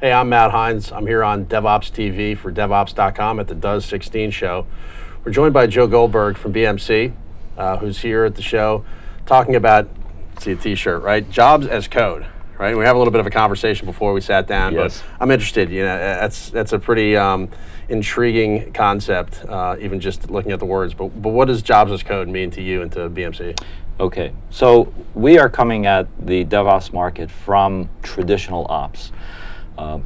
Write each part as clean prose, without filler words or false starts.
Hey, I'm Matt Hines. I'm here on DevOps TV for DevOps.com at the Does 16 show. We're joined by Joe Goldberg from BMC, who's here at the show talking about, see a t-shirt, right? Jobs as code, right? We have a little bit of a conversation before we sat down, Yes. but I'm interested. That's a pretty intriguing concept, even just looking at the words. But what does jobs as code mean to you and to BMC? Okay, so we are coming at the DevOps market from traditional ops.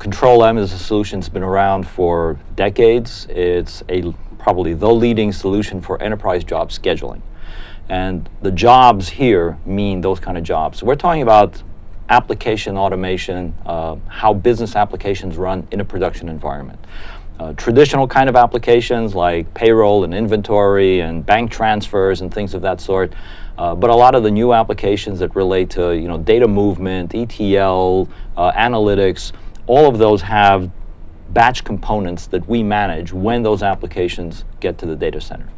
Control M is a solution that's been around for decades. It's probably the leading solution for enterprise job scheduling. And the jobs here mean those kind of jobs. So we're talking about application automation, how business applications run in a production environment. Traditional kind of applications like payroll and inventory and bank transfers and things of that sort. But a lot of the new applications that relate to data movement, ETL, analytics, all of those have batch components that we manage when those applications get to the data center.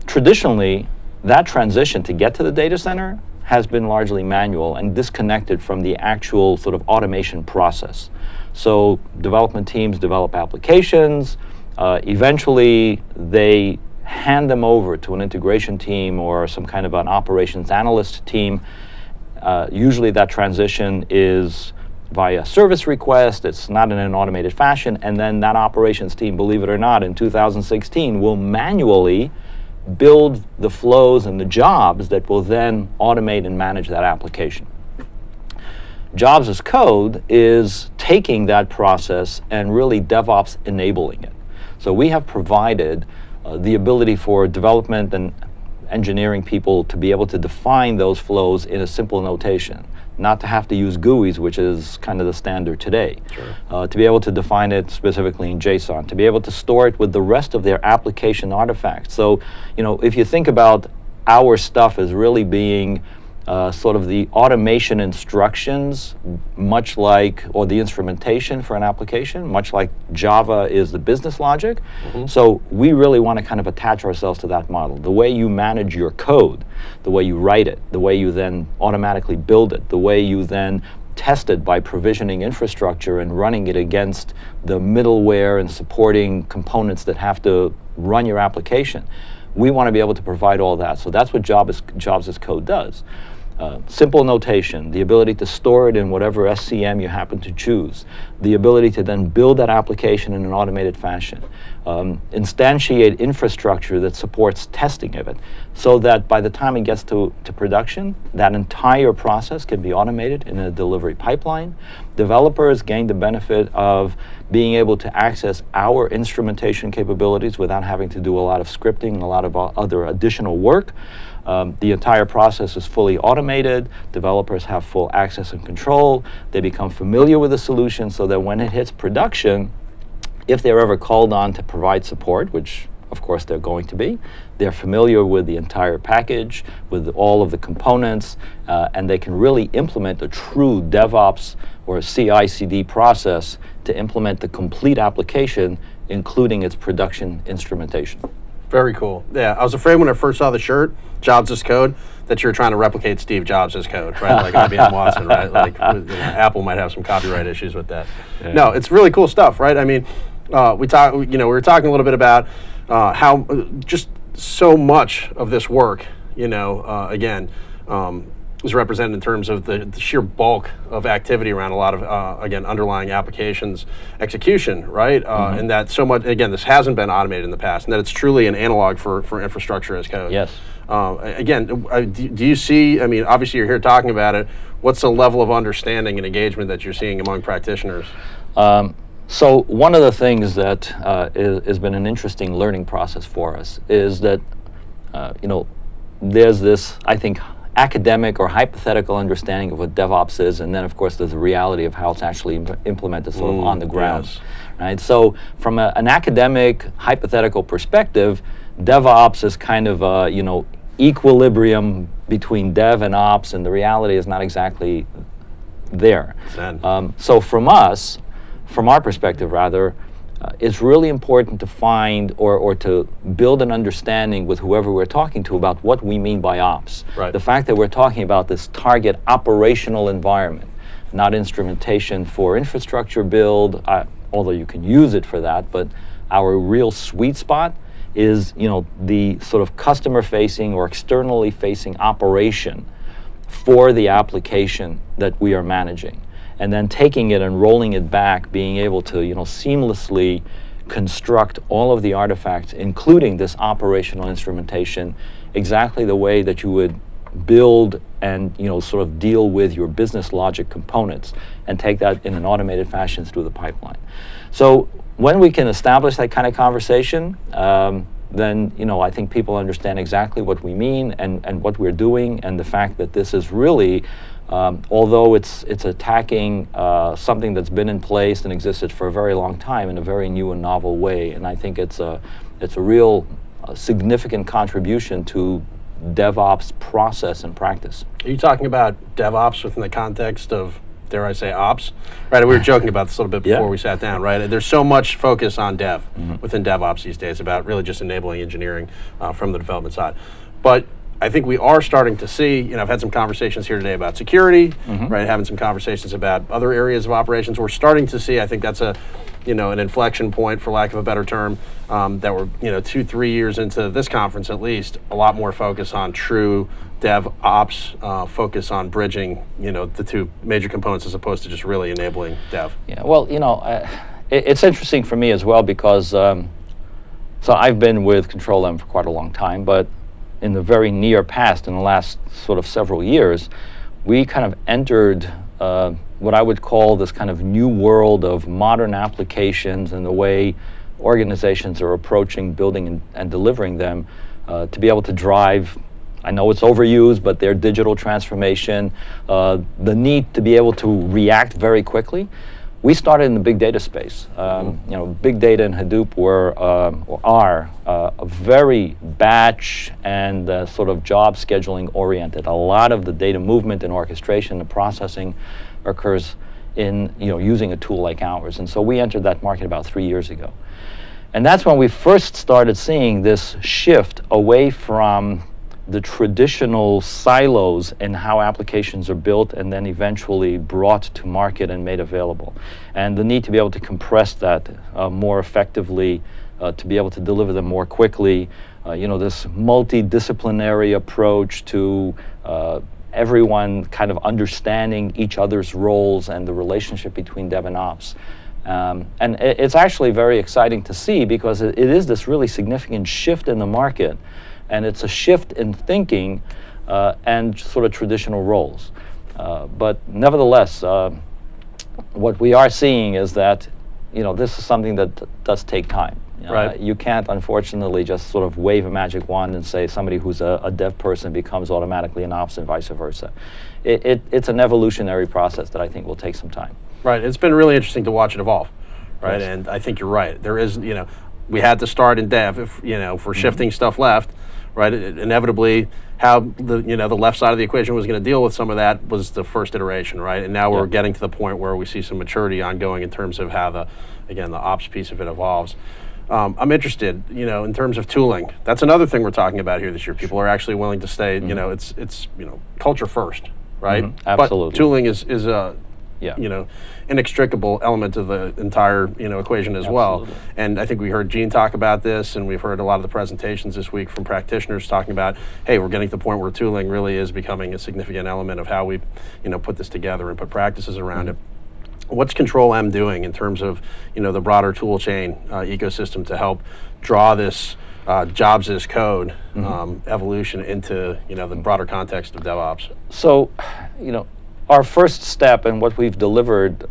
Traditionally, that transition to get to the data center has been largely manual and disconnected from the actual sort of automation process. So development teams develop applications, eventually they hand them over to an integration team or some kind of an operations analyst team. Usually that transition is via service request, it's not in an automated fashion, and then that operations team, believe it or not, in 2016 will manually build the flows and the jobs that will then automate and manage that application. Jobs as code is taking that process and really DevOps enabling it. So we have provided the ability for development and engineering people to be able to define those flows in a simple notation, not to have to use GUIs, which is kind of the standard today. Sure. To be able to define it specifically in JSON, to be able to store it with the rest of their application artifacts. So, if you think about our stuff as really being sort of the automation instructions, much like, or the instrumentation for an application, much like Java is the business logic. Mm-hmm. So we really want to kind of attach ourselves to that model. The way you manage your code, the way you write it, the way you then automatically build it, the way you then test it by provisioning infrastructure and running it against the middleware and supporting components that have to run your application. We want to be able to provide all that. So that's what jobs as code does. Simple notation, the ability to store it in whatever SCM you happen to choose, the ability to then build that application in an automated fashion, instantiate infrastructure that supports testing of it, so that by the time it gets to production, that entire process can be automated in a delivery pipeline. Developers gain the benefit of being able to access our instrumentation capabilities without having to do a lot of scripting and a lot of other additional work. The entire process is fully automated. Developers have full access and control. They become familiar with the solution so that when it hits production, if they're ever called on to provide support, which of course they're going to be, they're familiar with the entire package, with all of the components, and they can really implement a true DevOps or a CI/CD process to implement the complete application, including its production instrumentation. Very cool. Yeah, I was afraid when I first saw the shirt, Jobs as Code, that you were trying to replicate Steve Jobs as code, right? Like IBM Watson, right? Like Apple might have some copyright issues with that. Yeah. No, it's really cool stuff, right? I mean, we were talking a little bit about how just so much of this work, again, is represented in terms of the sheer bulk of activity around a lot of, again, underlying applications execution, right? Mm-hmm. And that so much, again, this hasn't been automated in the past, and that it's truly an analog for infrastructure as code. Yes. Again, do you see, I mean, obviously you're here talking about it, what's the level of understanding and engagement that you're seeing among practitioners? So one of the things that has been an interesting learning process for us is that, there's this, I think, academic or hypothetical understanding of what DevOps is, and then of course there's the reality of how it's actually implemented sort of on the ground. Yes. Right? So from an academic hypothetical perspective, DevOps is kind of a equilibrium between dev and ops, and the reality is not exactly there. So from our perspective rather, it's really important to find or to build an understanding with whoever we're talking to about what we mean by ops. Right. The fact that we're talking about this target operational environment, not instrumentation for infrastructure build, although you can use it for that, but our real sweet spot is, the sort of customer-facing or externally-facing operation for the application that we are managing, and then taking it and rolling it back, being able to, seamlessly construct all of the artifacts, including this operational instrumentation, exactly the way that you would build and sort of deal with your business logic components, and take that in an automated fashion through the pipeline. So when we can establish that kind of conversation, then I think people understand exactly what we mean and what we're doing, and the fact that this is really, although it's attacking something that's been in place and existed for a very long time in a very new and novel way, and I think it's a real significant contribution to DevOps process and practice. Are you talking about DevOps within the context of, dare I say, ops? Right, we were joking about this a little bit before we sat down, right? There's so much focus on dev within DevOps these days about really just enabling engineering from the development side. But I think we are starting to see, I've had some conversations here today about security, right? Having some conversations about other areas of operations. We're starting to see, I think that's an inflection point, for lack of a better term, that we're, 2-3 years into this conference at least, a lot more focus on true DevOps, focus on bridging, the two major components as opposed to just really enabling dev. Yeah, well, it's interesting for me as well because, so I've been with Control-M for quite a long time, but in the very near past, in the last sort of several years, we kind of entered what I would call this kind of new world of modern applications and the way organizations are approaching building and delivering them to be able to drive, I know it's overused, but their digital transformation, the need to be able to react very quickly. We started in the big data space. Big data and Hadoop are a very batch and sort of job scheduling oriented. A lot of the data movement and orchestration and processing occurs in using a tool like ours. And so we entered that market about 3 years ago. And that's when we first started seeing this shift away from the traditional silos in how applications are built and then eventually brought to market and made available. And the need to be able to compress that more effectively, to be able to deliver them more quickly, this multidisciplinary approach to everyone kind of understanding each other's roles and the relationship between dev and ops. And it's actually very exciting to see because it is this really significant shift in the market. And it's a shift in thinking and sort of traditional roles. But nevertheless, what we are seeing is that, this is something that does take time. Right. You can't, unfortunately, just sort of wave a magic wand and say somebody who's a dev person becomes automatically an ops and vice versa. It's an evolutionary process that I think will take some time. Right. It's been really interesting to watch it evolve. Right. Yes. And I think you're right. There is, we had to start in dev if we're shifting stuff left. Right, inevitably, how the left side of the equation was going to deal with some of that was the first iteration, right? And now we're getting to the point where we see some maturity ongoing in terms of how the ops piece of it evolves. I'm interested, in terms of tooling. That's another thing we're talking about here this year. People are actually willing to stay, it's culture first, right? Absolutely. But tooling is a inextricable element of the entire equation as well. And I think we heard Gene talk about this, and we've heard a lot of the presentations this week from practitioners talking about, hey, we're getting to the point where tooling really is becoming a significant element of how we put this together and put practices around it. What's Control-M doing in terms of the broader tool chain ecosystem to help draw this jobs as code evolution into the broader context of DevOps? So, our first step and what we've delivered,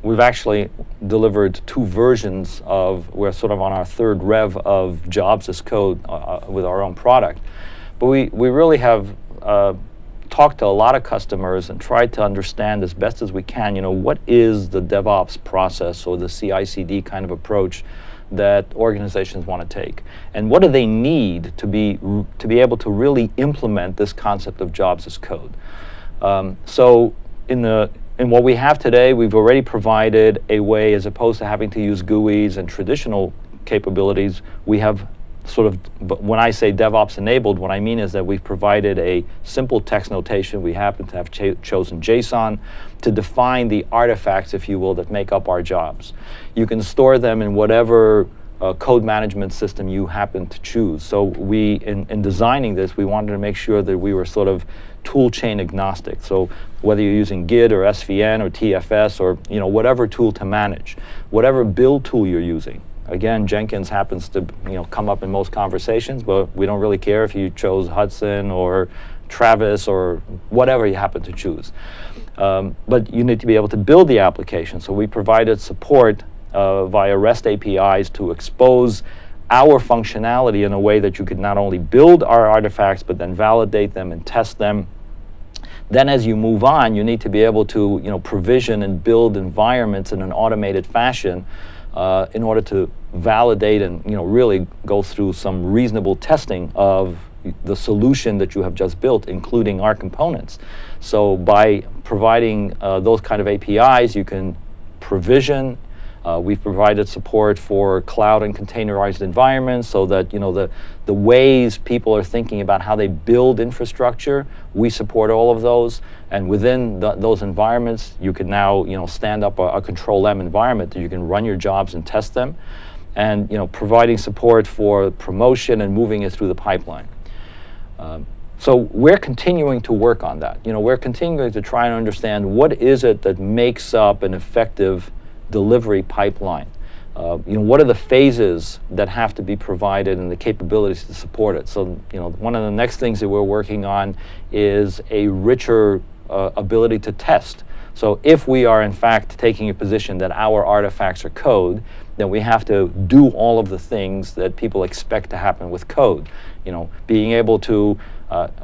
we've actually delivered 2 versions of, we're sort of on our 3rd rev of jobs as code with our own product. But we really have talked to a lot of customers and tried to understand as best as we can, what is the DevOps process or the CI/CD kind of approach that organizations want to take, and what do they need to be able to really implement this concept of jobs as code. So in what we have today, we've already provided a way, as opposed to having to use GUIs and traditional capabilities, we have but when I say DevOps enabled, what I mean is that we've provided a simple text notation. We happen to have chosen JSON to define the artifacts, if you will, that make up our jobs. You can store them in whatever code management system you happen to choose. So in designing this, we wanted to make sure that we were sort of tool chain agnostic. So whether you're using Git or SVN or TFS or whatever tool to manage, whatever build tool you're using. Again, Jenkins happens to come up in most conversations, but we don't really care if you chose Hudson or Travis or whatever you happen to choose. But you need to be able to build the application. So we provided support via REST APIs to expose our functionality in a way that you could not only build our artifacts, but then validate them and test them. Then as you move on, you need to be able to provision and build environments in an automated fashion in order to validate and really go through some reasonable testing of the solution that you have just built, including our components. So by providing those kind of APIs, you can provision. We've provided support for cloud and containerized environments so that the ways people are thinking about how they build infrastructure, we support all of those. And within those environments, you can now stand up a Control M environment that you can run your jobs and test them. And providing support for promotion and moving it through the pipeline. So we're continuing to work on that. We're continuing to try and understand what is it that makes up an effective delivery pipeline. What are the phases that have to be provided and the capabilities to support it? So one of the next things that we're working on is a richer ability to test. So if we are in fact taking a position that our artifacts are code, then we have to do all of the things that people expect to happen with code. Being able to,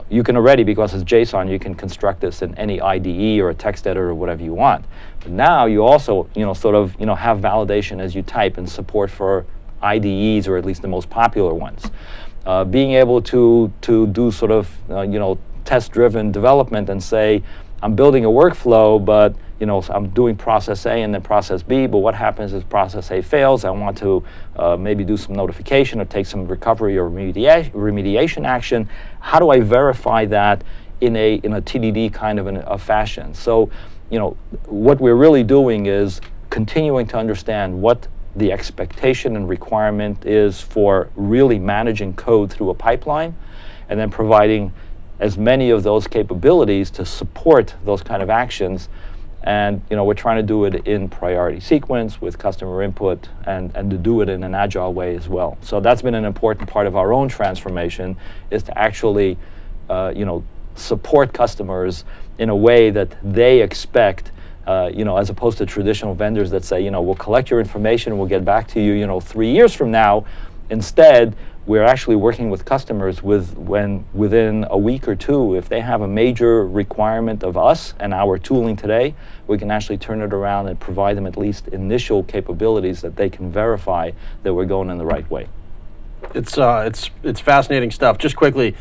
you can already, because it's JSON, you can construct this in any IDE or a text editor or whatever you want. But now you also, have validation as you type and support for IDEs, or at least the most popular ones. Being able to do sort of, test-driven development and say, I'm building a workflow, but I'm doing process A and then process B, but what happens if process A fails? I want to maybe do some notification or take some recovery or remediation action. How do I verify that in a TDD kind of a fashion? So, what we're really doing is continuing to understand what the expectation and requirement is for really managing code through a pipeline, and then providing as many of those capabilities to support those kind of actions. And we're trying to do it in priority sequence with customer input and to do it in an agile way as well. So that's been an important part of our own transformation, is to actually support customers in a way that they expect, as opposed to traditional vendors that say, we'll collect your information and we'll get back to you 3 years from now. Instead, we're actually working with customers within a week or two, if they have a major requirement of us and our tooling today, we can actually turn it around and provide them at least initial capabilities that they can verify that we're going in the right way. It's fascinating stuff. Just quickly,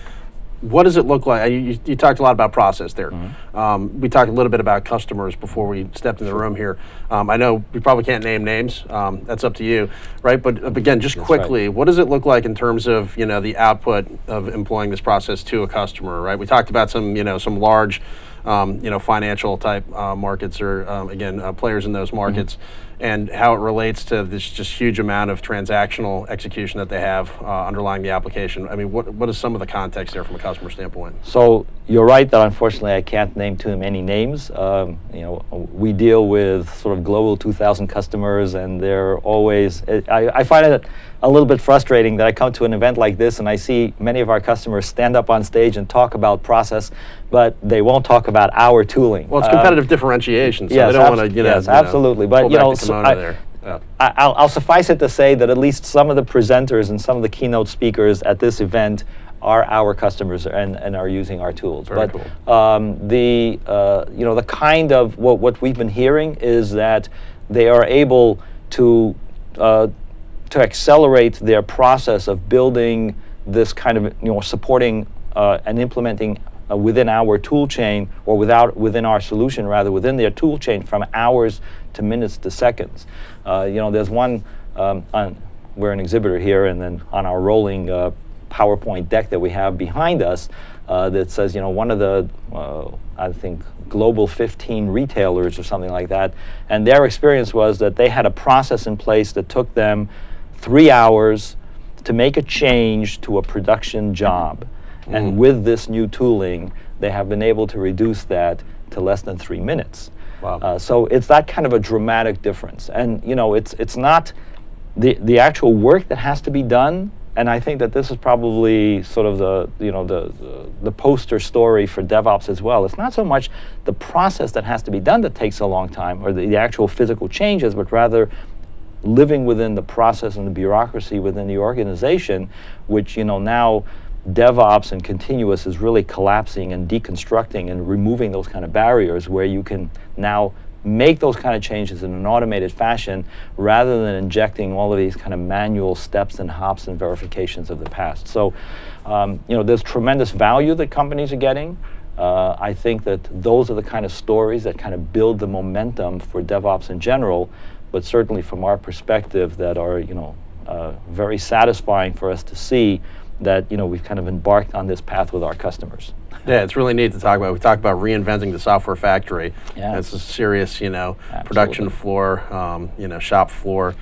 what does it look like? You talked a lot about process there. Mm-hmm. We talked a little bit about customers before we stepped in the room here. I know we probably can't name names. That's up to you, right? But again, just quickly, what does it look like in terms of the output of employing this process to a customer, right? We talked about some large financial type markets or players in those markets. Mm-hmm. And how it relates to this just huge amount of transactional execution that they have underlying the application. I mean, what is some of the context there from a customer standpoint? So you're right that unfortunately I can't name too many names. We deal with sort of global 2,000 customers, and they're always, I find it a little bit frustrating that I come to an event like this and I see many of our customers stand up on stage and talk about process, but they won't talk about our tooling. Well, it's competitive differentiation, so yes, they don't want to, yes, absolutely. But I'll suffice it to say that at least some of the presenters and some of the keynote speakers at this event are our customers and are using our tools. Very but cool. The kind of what we've been hearing is that they are able to accelerate their process of building this kind of supporting and implementing within our tool chain, or within our solution, rather within their tool chain, from hours to minutes to seconds. There's one we're an exhibitor here, and then on our rolling PowerPoint deck that we have behind us that says, one of the, I think, global 15 retailers or something like that, and their experience was that they had a process in place that took them 3 hours to make a change to a production job. And with this new tooling, they have been able to reduce that to less than 3 minutes. Wow. So it's that kind of a dramatic difference. And it's not the actual work that has to be done. And I think that this is probably sort of the poster story for DevOps as well. It's not so much the process that has to be done that takes a long time, or the actual physical changes, but rather living within the process and the bureaucracy within the organization, which now DevOps and continuous is really collapsing and deconstructing and removing those kind of barriers, where you can now make those kind of changes in an automated fashion rather than injecting all of these kind of manual steps and hops and verifications of the past. So, there's tremendous value that companies are getting. I think that those are the kind of stories that kind of build the momentum for DevOps in general, but certainly from our perspective that are, very satisfying for us to see that, we've kind of embarked on this path with our customers. Yeah, it's really neat to talk about. We talked about reinventing the software factory. Yeah. It's a serious, production floor, shop floor,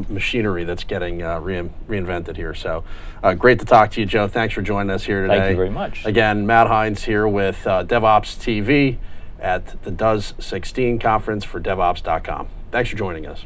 machinery that's getting reinvented here. So great to talk to you, Joe. Thanks for joining us here today. Thank you very much. Again, Matt Hines here with DevOps TV at the DOES 16 conference for DevOps.com. Thanks for joining us.